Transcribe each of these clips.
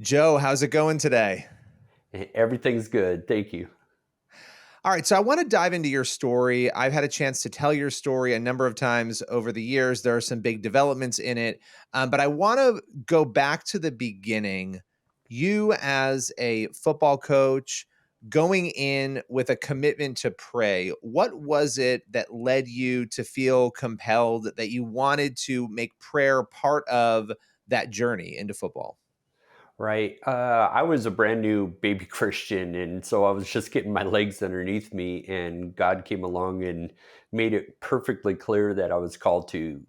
Joe, how's it going today? Everything's good. Thank you. All right, so I want to dive into your story. I've had a chance to tell your story a number of times over the years. There are some big developments in it, but I want to go back to the beginning. You, as a football coach, going in with a commitment to pray, what was it that led you to feel compelled that you wanted to make prayer part of that journey into football? Right. I was a brand new baby Christian. And so I was just getting my legs underneath me. And God came along and made it perfectly clear that I was called to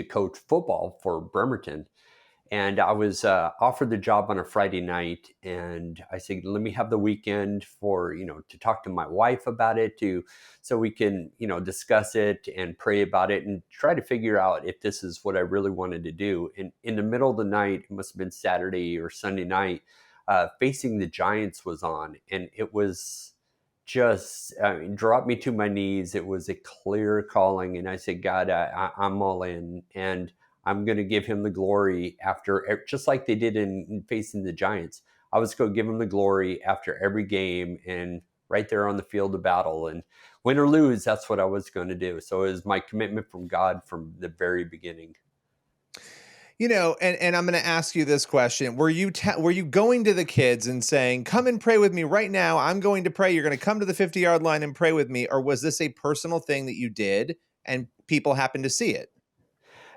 coach football for Bremerton. And I was offered the job on a Friday night, and I said, "Let me have the weekend for to talk to my wife about it, so we can discuss it and pray about it and try to figure out if this is what I really wanted to do." And in the middle of the night, it must have been Saturday or Sunday night, Facing the Giants was on, and it was just dropped me to my knees. It was a clear calling, and I said, "God, I'm all in." And I'm going to give him the glory after, just like they did in facing the Giants. I was going to give him the glory after every game and right there on the field of battle. And win or lose, that's what I was going to do. So it was my commitment from God from the very beginning. And I'm going to ask you this question: were you going to the kids and saying, "Come and pray with me right now. I'm going to pray. You're going to come to the 50-yard line and pray with me," or was this a personal thing that you did and people happened to see it?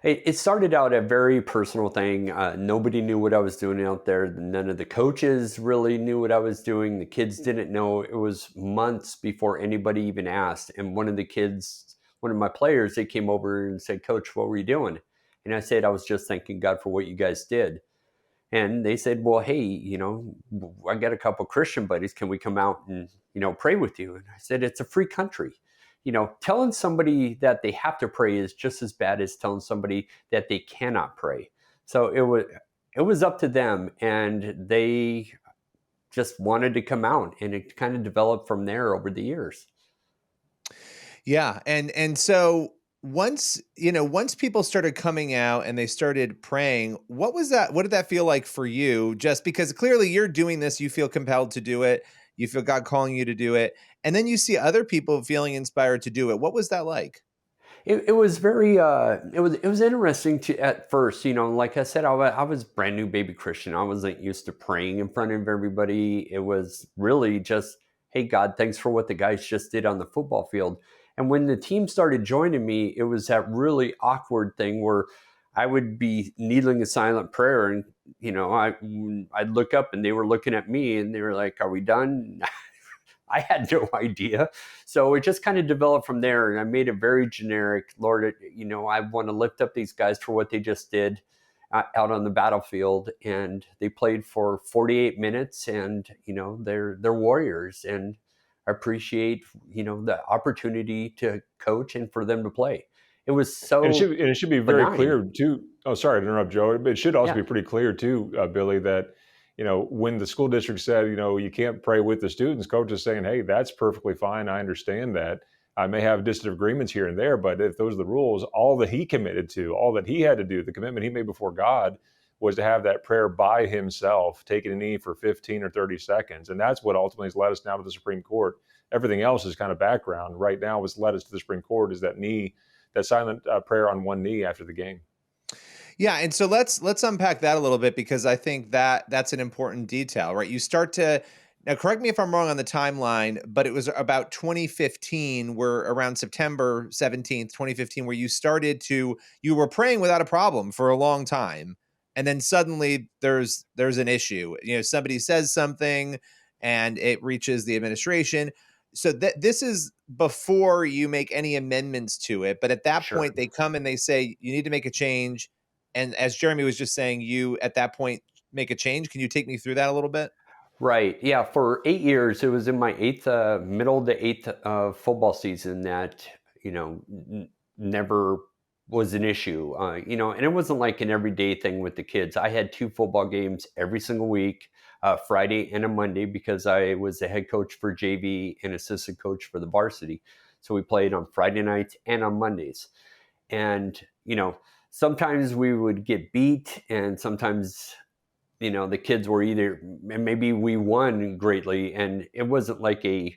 It started out a very personal thing. Nobody knew what I was doing out there. None of the coaches really knew what I was doing. The kids didn't know. It was months before anybody even asked. And one of my players, they came over and said, "Coach, what were you doing?" And I said, "I was just thanking God for what you guys did." And they said, "Well, hey, I got a couple Christian buddies. Can we come out and, pray with you?" And I said, "It's a free country. Telling somebody that they have to pray is just as bad as telling somebody that they cannot pray." So it was up to them, and they just wanted to come out, and it kind of developed from there over the years. Yeah, and so once people started coming out and they started praying, what did that feel like for you? Just because clearly you're doing this, you feel compelled to do it, you feel God calling you to do it, and then you see other people feeling inspired to do it. What was that like? It was very it was interesting to at first, like I said, I was brand new baby Christian. I wasn't used to praying in front of everybody. It was really just, "Hey God, thanks for what the guys just did on the football field." And when the team started joining me, it was that really awkward thing where I would be needling a silent prayer, and I'd look up and they were looking at me and they were like, "Are we done?" I had no idea. So it just kind of developed from there. And I made it very generic. Lord, I want to lift up these guys for what they just did out on the battlefield. And they played for 48 minutes, and, they're warriors. And I appreciate, the opportunity to coach and for them to play. It was so And it should be very benign. clear too. Oh, sorry to interrupt, Joe. But it should also Yeah. be pretty clear too, Billy, that when the school district said you can't pray with the students, coach is saying, "Hey, that's perfectly fine. I understand that. I may have disagreements here and there, but if those are the rules, all that he committed to, all that he had to do, the commitment he made before God was to have that prayer by himself, taking a knee for 15 or 30 seconds, and that's what ultimately has led us now to the Supreme Court. Everything else is kind of background. Right now, what's led us to the Supreme Court is that knee." That silent prayer on one knee after the game. Yeah, and so let's unpack that a little bit because I think that's an important detail, right? You start to now correct me if I'm wrong on the timeline, but it was about 2015, where around September 17th, 2015, where you were praying without a problem for a long time. And then suddenly there's an issue. Somebody says something and it reaches the administration. So this is before you make any amendments to it. But at that Sure. point, they come and they say, you need to make a change. And as Jeremy was just saying, you at that point make a change. Can you take me through that a little bit? Right. Yeah. For 8 years, it was in my middle of the eighth football season that, never was an issue, and it wasn't like an everyday thing with the kids. I had two football games every single week, Friday and a Monday, because I was the head coach for JV and assistant coach for the varsity. So we played on Friday nights and on Mondays. And, sometimes we would get beat, and sometimes the kids were either, maybe we won greatly, and it wasn't like a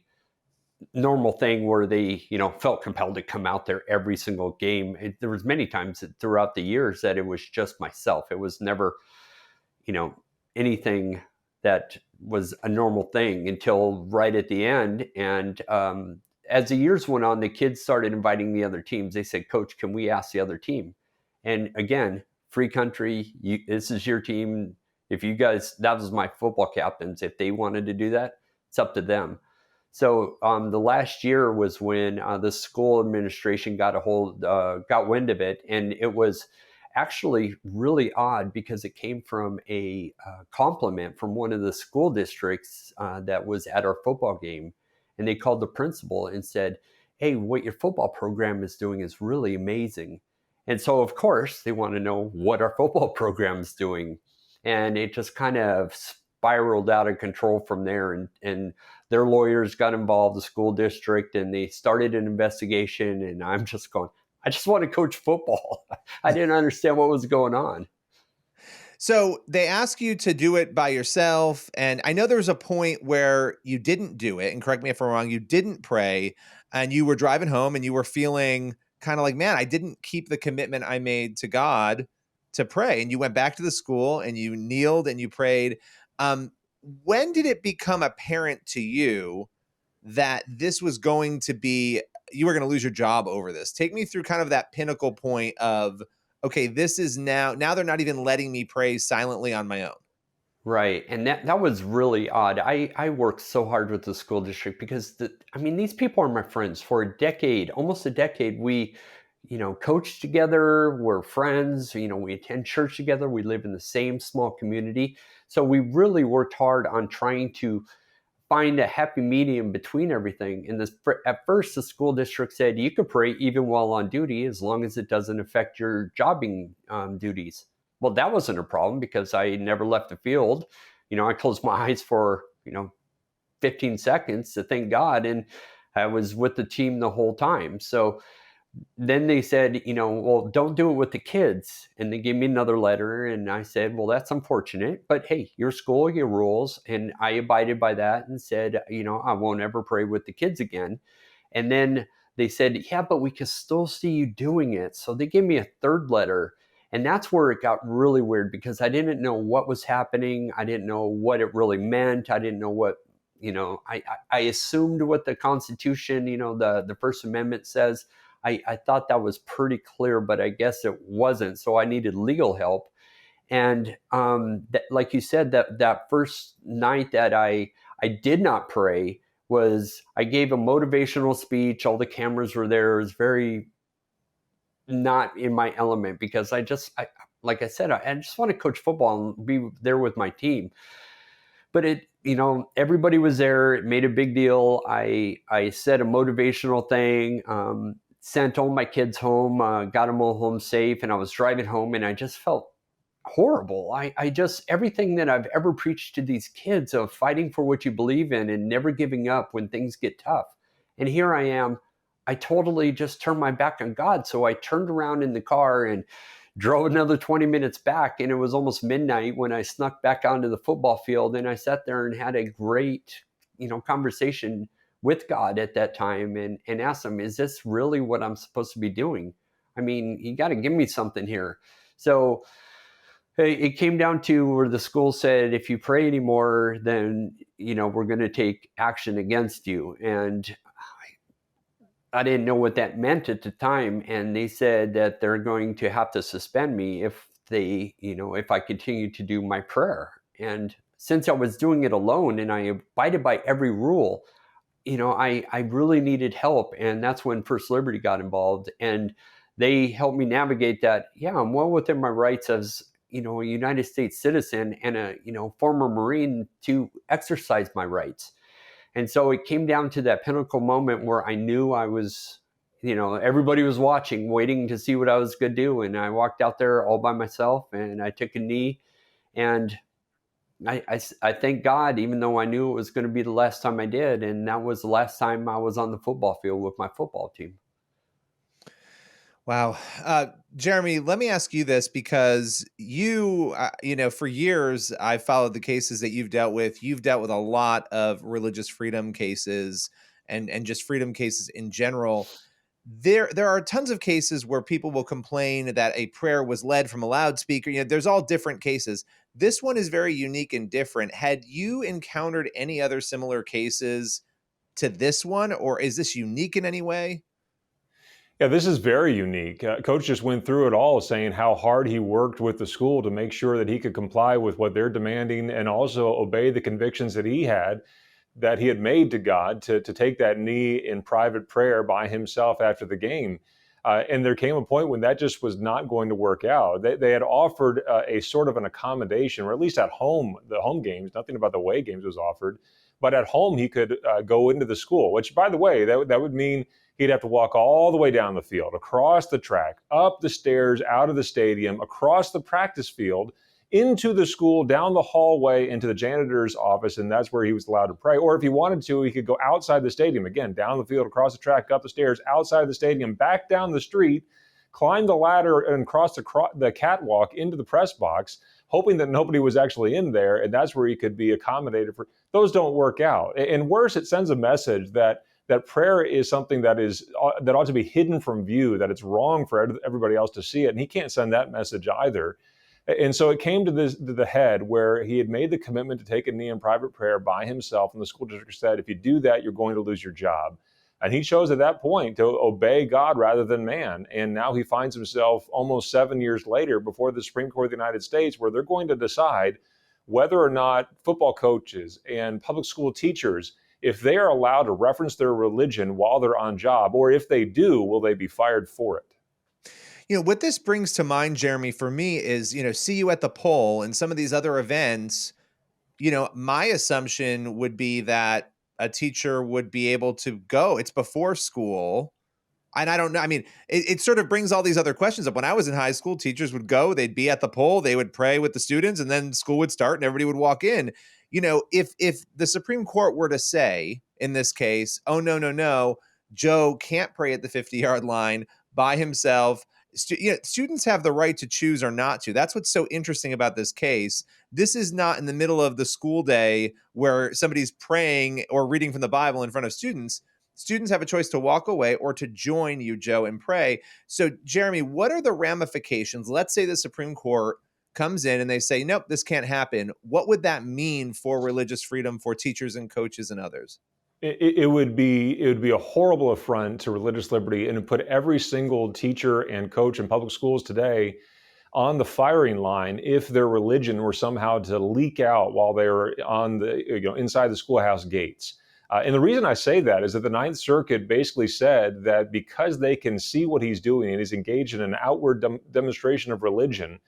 normal thing where they, felt compelled to come out there every single game. There was many times throughout the years that it was just myself. It was never, anything that was a normal thing until right at the end. And as the years went on, the kids started inviting the other teams. They said, "Coach, can we ask the other team?" And again, free country, this is your team. If you guys, that was my football captains. If they wanted to do that, it's up to them. So the last year was when the school administration got wind of it, and it was actually really odd because it came from a compliment from one of the school districts that was at our football game, and they called the principal and said, "Hey, what your football program is doing is really amazing." And so, of course, they want to know what our football program is doing, and it just kind of spiraled out of control from there, and their lawyers got involved, the school district, and they started an investigation. And I'm just going, I just want to coach football. I didn't understand what was going on. So they ask you to do it by yourself. And I know there was a point where you didn't do it. And correct me if I'm wrong, you didn't pray, and you were driving home and you were feeling kind of like, man, I didn't keep the commitment I made to God to pray. And you went back to the school and you kneeled and you prayed. When did it become apparent to you that this was going to be, you were going to lose your job over this? Take me through kind of that pinnacle point of, okay, this is now they're not even letting me pray silently on my own. Right. And that was really odd. I worked so hard with the school district because these people are my friends for a decade, almost a decade. We, coach together, we're friends, we attend church together, we live in the same small community. So we really worked hard on trying to find a happy medium between everything. And at first, the school district said you could pray even while on duty as long as it doesn't affect your jobbing duties. Well, that wasn't a problem because I never left the field. I closed my eyes for 15 seconds to thank God, and I was with the team the whole time. So then they said, well, don't do it with the kids. And they gave me another letter, and I said, well, that's unfortunate, but hey, your school, your rules. And I abided by that and said, I won't ever pray with the kids again. And then they said, yeah, but we can still see you doing it. So they gave me a third letter. And that's where it got really weird because I didn't know what was happening. I didn't know what it really meant. I didn't know what, I assumed what the Constitution, the First Amendment says. I thought that was pretty clear, but I guess it wasn't. So I needed legal help. And like you said, that first night that I did not pray was I gave a motivational speech. All the cameras were there. It was very not in my element because like I said, I just want to coach football and be there with my team. But everybody was there. It made a big deal. I said a motivational thing. Sent all my kids home, got them all home safe, and I was driving home, and I just felt horrible. I just, everything that I've ever preached to these kids of fighting for what you believe in and never giving up when things get tough. And here I am, I totally just turned my back on God. So I turned around in the car and drove another 20 minutes back, and it was almost midnight when I snuck back onto the football field, and I sat there and had a great, conversation with God at that time and asked him, is this really what I'm supposed to be doing? You got to give me something here. So it came down to where the school said, if you pray anymore, then, we're going to take action against you. And I didn't know what that meant at the time. And they said that they're going to have to suspend me if if I continue to do my prayer. And since I was doing it alone and I abided by every rule, I really needed help. And that's when First Liberty got involved, and they helped me navigate that. Yeah, I'm well within my rights as, a United States citizen and a, former Marine to exercise my rights. And so it came down to that pinnacle moment where I knew I was, everybody was watching, waiting to see what I was going to do. And I walked out there all by myself and I took a knee, and I thank God, even though I knew it was going to be the last time I did. And that was the last time I was on the football field with my football team. Wow. Jeremy, let me ask you this because for years, I've followed the cases that you've dealt with. You've dealt with a lot of religious freedom cases and just freedom cases in general. There are tons of cases where people will complain that a prayer was led from a loudspeaker. There's all different cases. This one is very unique and different. Had you encountered any other similar cases to this one, or is this unique in any way? Yeah, this is very unique. Coach just went through it all, saying how hard he worked with the school to make sure that he could comply with what they're demanding and also obey the convictions that he had made to God to take that knee in private prayer by himself after the game. And there came a point when that just was not going to work out. They had offered a sort of an accommodation, or at least at home, the home games, nothing about the away games was offered. But at home, he could go into the school, which, by the way, that would mean he'd have to walk all the way down the field, across the track, up the stairs, out of the stadium, across the practice field, into the school, down the hallway, into the janitor's office, and that's where he was allowed to pray. Or if he wanted to, he could go outside the stadium, again, down the field, across the track, up the stairs, outside the stadium, back down the street, climb the ladder and cross the catwalk into the press box, hoping that nobody was actually in there, and that's where he could be accommodated for. Those don't work out. And worse, it sends a message that prayer is something that ought to be hidden from view, that it's wrong for everybody else to see it. And he can't send that message either. And so it came to the head where he had made the commitment to take a knee in private prayer by himself. And the school district said, if you do that, you're going to lose your job. And he chose at that point to obey God rather than man. And now he finds himself almost 7 years later before the Supreme Court of the United States, where they're going to decide whether or not football coaches and public school teachers, if they are allowed to reference their religion while they're on job, or if they do, will they be fired for it? What this brings to mind, Jeremy, for me is, see you at the poll and some of these other events. My assumption would be that a teacher would be able to go. It's before school. And I don't know. I mean, it sort of brings all these other questions up. When I was in high school, teachers would go, they'd be at the poll, they would pray with the students, and then school would start and everybody would walk in. If the Supreme Court were to say in this case, oh, no, Joe can't pray at the 50-yard line by himself. Students have the right to choose or not to. That's what's so interesting about this case. This is not in the middle of the school day where somebody's praying or reading from the Bible in front of students. Students have a choice to walk away or to join you, Joe, and pray. So, Jeremy, what are the ramifications? Let's say the Supreme Court comes in and they say, nope, this can't happen. What would that mean for religious freedom for teachers and coaches and others? It would be a horrible affront to religious liberty, and it put every single teacher and coach in public schools today on the firing line if their religion were somehow to leak out while they were on inside the schoolhouse gates. And the reason I say that is that the Ninth Circuit basically said that because they can see what he's doing and he's engaged in an outward demonstration of religion,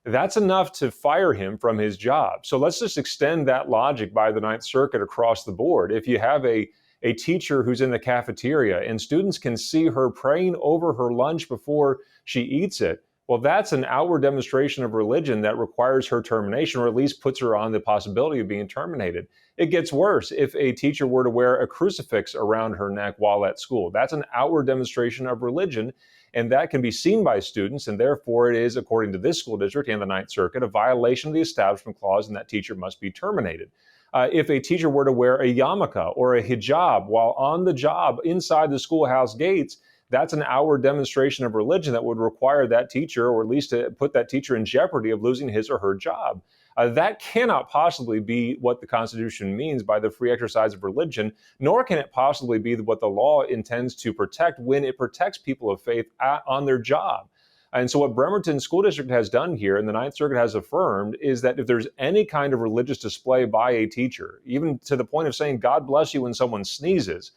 that's enough to fire him from his job. So let's just extend that logic by the Ninth Circuit across the board. If you have a teacher who's in the cafeteria and students can see her praying over her lunch before she eats it, well, that's an outward demonstration of religion that requires her termination, or at least puts her on the possibility of being terminated. It gets worse if a teacher were to wear a crucifix around her neck while at school. That's an outward demonstration of religion, and that can be seen by students, and therefore it is, according to this school district and the Ninth Circuit, a violation of the Establishment Clause, and that teacher must be terminated. If a teacher were to wear a yarmulke or a hijab while on the job inside the schoolhouse gates, that's an outward demonstration of religion that would require that teacher, or at least to put that teacher in jeopardy of losing his or her job. That cannot possibly be what the Constitution means by the free exercise of religion, nor can it possibly be what the law intends to protect when it protects people of faith on their job. And so what Bremerton School District has done here, and the Ninth Circuit has affirmed, is that if there's any kind of religious display by a teacher, even to the point of saying, God bless you when someone sneezes,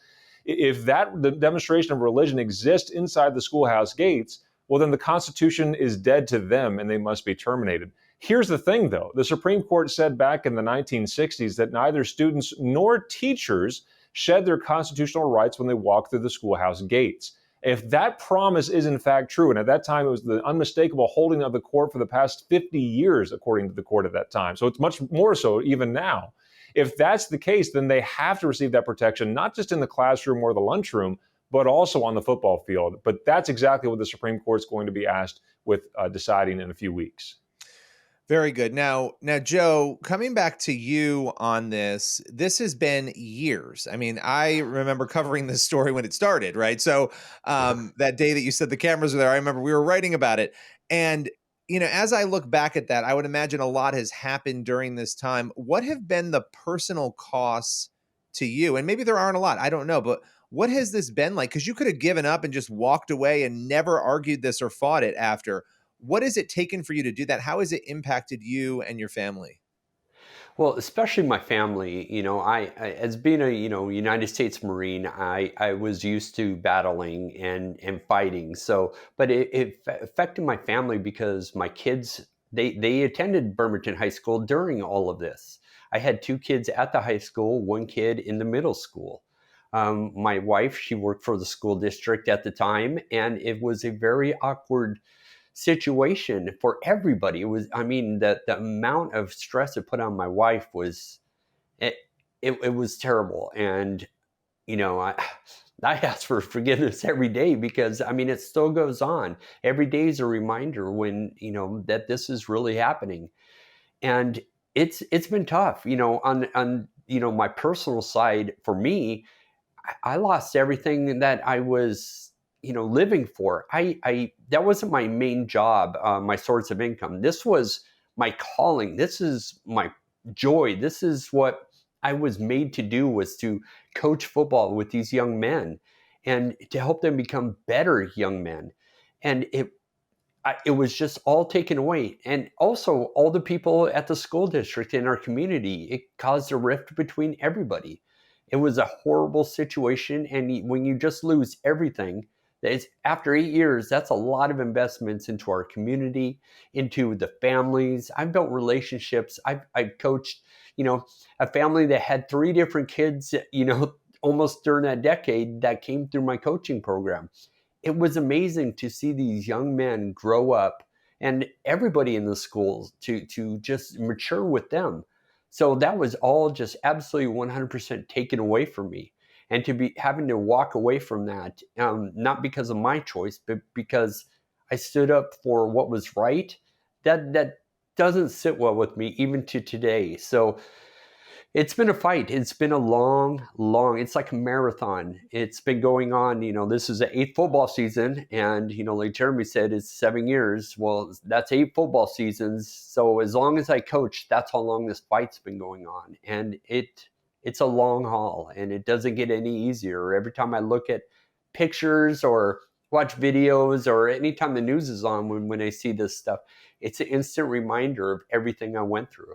if the demonstration of religion exists inside the schoolhouse gates, well, then the Constitution is dead to them and they must be terminated. Here's the thing, though. The Supreme Court said back in the 1960s that neither students nor teachers shed their constitutional rights when they walk through the schoolhouse gates. If that promise is in fact true, and at that time it was the unmistakable holding of the court for the past 50 years, according to the court at that time, so it's much more so even now. If that's the case, then they have to receive that protection, not just in the classroom or the lunchroom, but also on the football field. But that's exactly what the Supreme Court is going to be asked with deciding in a few weeks. Very good. Now, Joe, coming back to you on this, this has been years. I mean, I remember covering this story when it started, right? So that day that you said the cameras were there, I remember we were writing about it. And, as I look back at that, I would imagine a lot has happened during this time. What have been the personal costs to you? And maybe there aren't a lot, I don't know, but what has this been like? Because you could have given up and just walked away and never argued this or fought it after. What has it taken for you to do that? How has it impacted you and your family? Well, especially my family, I as being a, United States Marine, I was used to battling and fighting. So, but it affected my family because my kids, they attended Bremerton High School during all of this. I had 2 kids at the high school, 1 kid in the middle school. My wife, she worked for the school district at the time, and it was a very awkward situation for everybody. It was, the amount of stress it put on my wife was, it was terrible. And, I ask for forgiveness every day because, it still goes on. Every day is a reminder when, that this is really happening. And it's been tough, on my personal side. For me, I lost everything that I was, living for. I that wasn't my main job, my source of income. This was my calling. This is my joy. This is what I was made to do, was to coach football with these young men and to help them become better young men. And it was just all taken away. And also all the people at the school district in our community, it caused a rift between everybody. It was a horrible situation. And when you just lose everything, after 8 years, that's a lot of investments into our community, into the families. I've built relationships. I've coached, a family that had 3 different kids, almost during that decade that came through my coaching program. It was amazing to see these young men grow up and everybody in the schools to just mature with them. So that was all just absolutely 100% taken away from me. And to be having to walk away from that, not because of my choice, but because I stood up for what was right, that doesn't sit well with me even to today. So it's been a fight. It's been a long, it's like a marathon. It's been going on, this is the 8th football season. And, like Jeremy said, it's 7 years. Well, that's 8 football seasons. So as long as I coach, that's how long this fight's been going on. And it's a long haul, and it doesn't get any easier. Every time I look at pictures or watch videos, or anytime the news is on, when I see this stuff, it's an instant reminder of everything I went through.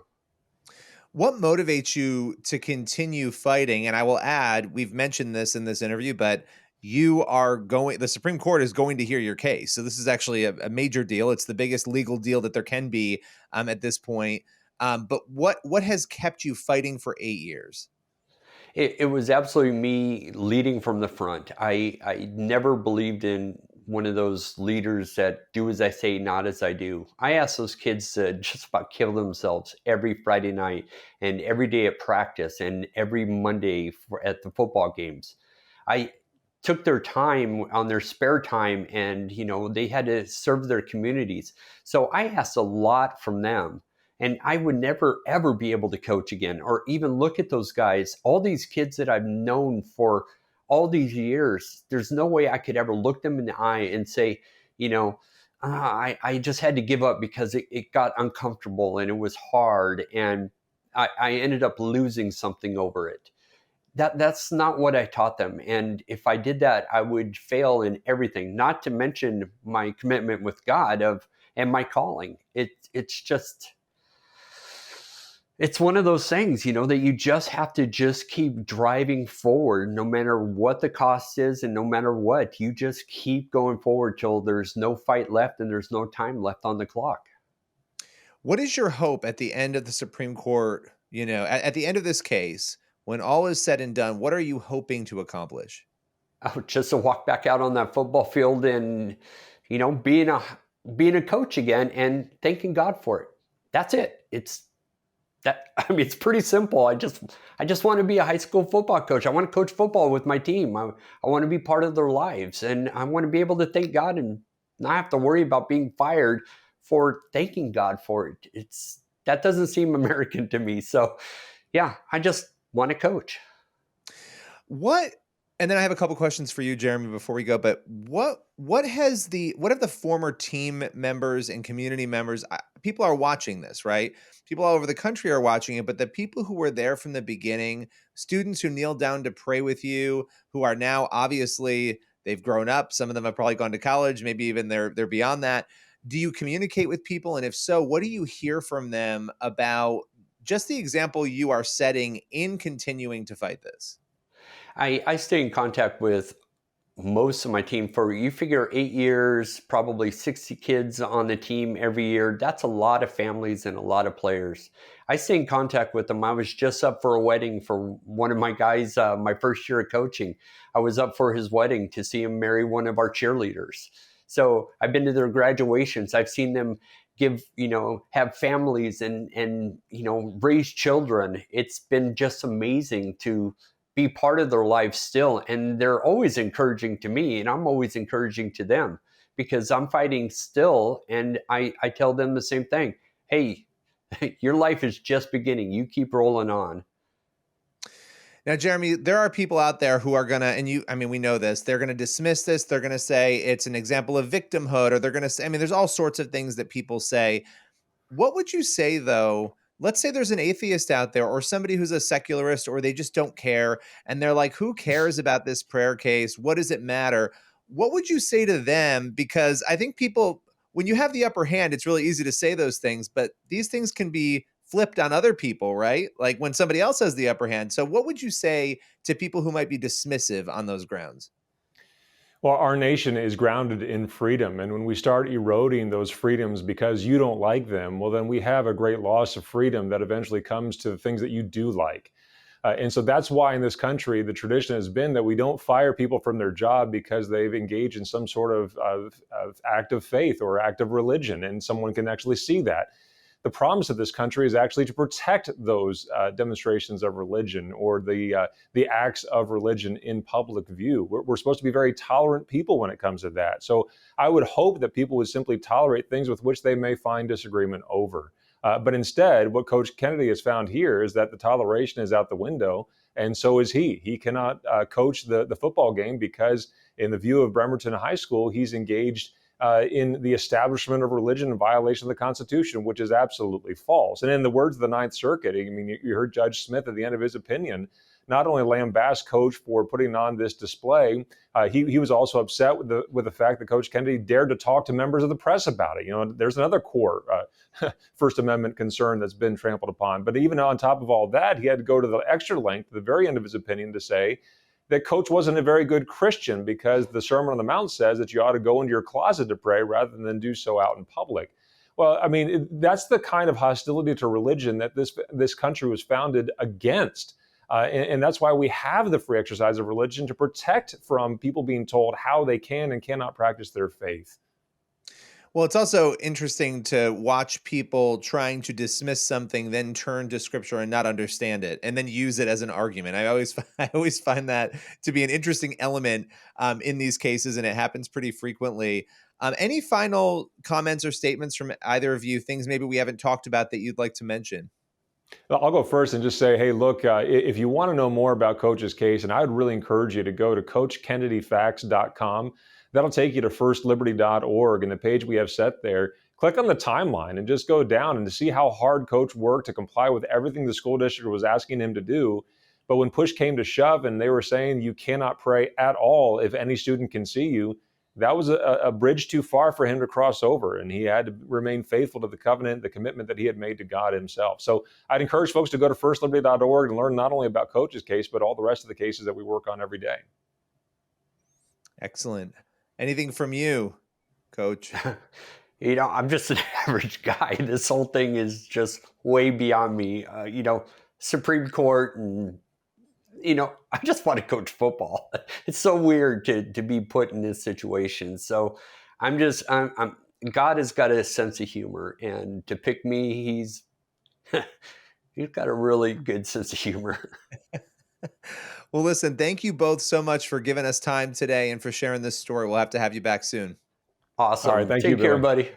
What motivates you to continue fighting? And I will add, we've mentioned this in this interview, but the Supreme Court is going to hear your case. So this is actually a major deal. It's the biggest legal deal that there can be at this point. But what has kept you fighting for 8 years? It was absolutely me leading from the front. I never believed in one of those leaders that do as I say, not as I do. I asked those kids to just about kill themselves every Friday night and every day at practice and every Monday at the football games. I took their time on their spare time, and they had to serve their communities. So I asked a lot from them. And I would never, ever be able to coach again, or even look at those guys, all these kids that I've known for all these years. There's no way I could ever look them in the eye and say, I just had to give up because it got uncomfortable and it was hard. And I ended up losing something over it. That's not what I taught them. And if I did that, I would fail in everything, not to mention my commitment with God and my calling. It's one of those things, that you just have to just keep driving forward no matter what the cost is, and no matter what, you just keep going forward till there's no fight left and there's no time left on the clock. What is your hope at the end of the Supreme Court, at the end of this case, when all is said and done? What are you hoping to accomplish? Just to walk back out on that football field and, being a coach again and thanking God for it. That's it. It's pretty simple. I just want to be a high school football coach. I want to coach football with my team. I want to be part of their lives, and I want to be able to thank God and not have to worry about being fired for thanking God for it. That doesn't seem American to me. So, yeah, I just want to coach. What and then I have a couple questions for you, Jeremy, before we go. But what have the former team members and community members? People are watching this, right? People all over the country are watching it. But the people who were there from the beginning, students who kneeled down to pray with you, who are now obviously they've grown up. Some of them have probably gone to college. Maybe even they're beyond that. Do you communicate with people? And if so, what do you hear from them about just the example you are setting in continuing to fight this? I stay in contact with most of my team for, you figure, 8 years, probably 60 kids on the team every year. That's a lot of families and a lot of players. I stay in contact with them. I was just up for a wedding for one of my guys, my first year of coaching. I was up for his wedding to see him marry one of our cheerleaders. So I've been to their graduations. I've seen them have families and raise children. It's been just amazing to be part of their life still. And they're always encouraging to me, and I'm always encouraging to them because I'm fighting still. And I tell them the same thing. Hey, your life is just beginning. You keep rolling on. Now, Jeremy, there are people out there who are we know this, they're going to dismiss this. They're going to say it's an example of victimhood, or they're going to say, there's all sorts of things that people say. What would you say, though? Let's say there's an atheist out there or somebody who's a secularist, or they just don't care. And they're like, who cares about this prayer case? What does it matter? What would you say to them? Because I think people, when you have the upper hand, it's really easy to say those things, but these things can be flipped on other people, right? Like when somebody else has the upper hand. So what would you say to people who might be dismissive on those grounds? Well, our nation is grounded in freedom. And when we start eroding those freedoms because you don't like them, well, then we have a great loss of freedom that eventually comes to the things that you do like. And so that's why in this country, the tradition has been that we don't fire people from their job because they've engaged in some sort of act of faith or act of religion, and someone can actually see that. The promise of this country is actually to protect those demonstrations of religion or the acts of religion in public view. We're supposed to be very tolerant people when it comes to that. So I would hope that people would simply tolerate things with which they may find disagreement over. But instead, what Coach Kennedy has found here is that the toleration is out the window, and so is he. He cannot coach the football game because, in the view of Bremerton High School, he's engaged in the establishment of religion in violation of the Constitution, which is absolutely false. And in the words of the Ninth Circuit, you heard Judge Smith at the end of his opinion not only lambast Coach for putting on this display, he was also upset with the fact that Coach Kennedy dared to talk to members of the press about it. There's another core First Amendment concern that's been trampled upon. But even on top of all that, he had to go to the extra length at the very end of his opinion to say that Coach wasn't a very good Christian because the Sermon on the Mount says that you ought to go into your closet to pray rather than do so out in public. Well, that's the kind of hostility to religion that this country was founded against. And that's why we have the free exercise of religion, to protect from people being told how they can and cannot practice their faith. Well, it's also interesting to watch people trying to dismiss something, then turn to scripture and not understand it, and then use it as an argument. I always find that to be an interesting element in these cases, and it happens pretty frequently. Any final comments or statements from either of you, things maybe we haven't talked about that you'd like to mention? I'll go first and just say, hey, look, if you want to know more about Coach's case, and I would really encourage you to go to CoachKennedyFacts.com. That'll take you to firstliberty.org, and the page we have set there. Click on the timeline and just go down and to see how hard Coach worked to comply with everything the school district was asking him to do. But when push came to shove and they were saying you cannot pray at all if any student can see you, that was a bridge too far for him to cross over. And he had to remain faithful to the covenant, the commitment that he had made to God himself. So I'd encourage folks to go to firstliberty.org and learn not only about Coach's case, but all the rest of the cases that we work on every day. Excellent. Anything from you, Coach? I'm just an average guy. This whole thing is just way beyond me. Supreme Court and, I just want to coach football. It's so weird to be put in this situation. So God has got a sense of humor, and to pick me, He's got a really good sense of humor. Well, listen, thank you both so much for giving us time today and for sharing this story. We'll have to have you back soon. All right. Awesome. Thank you, Take care, Billy. buddy.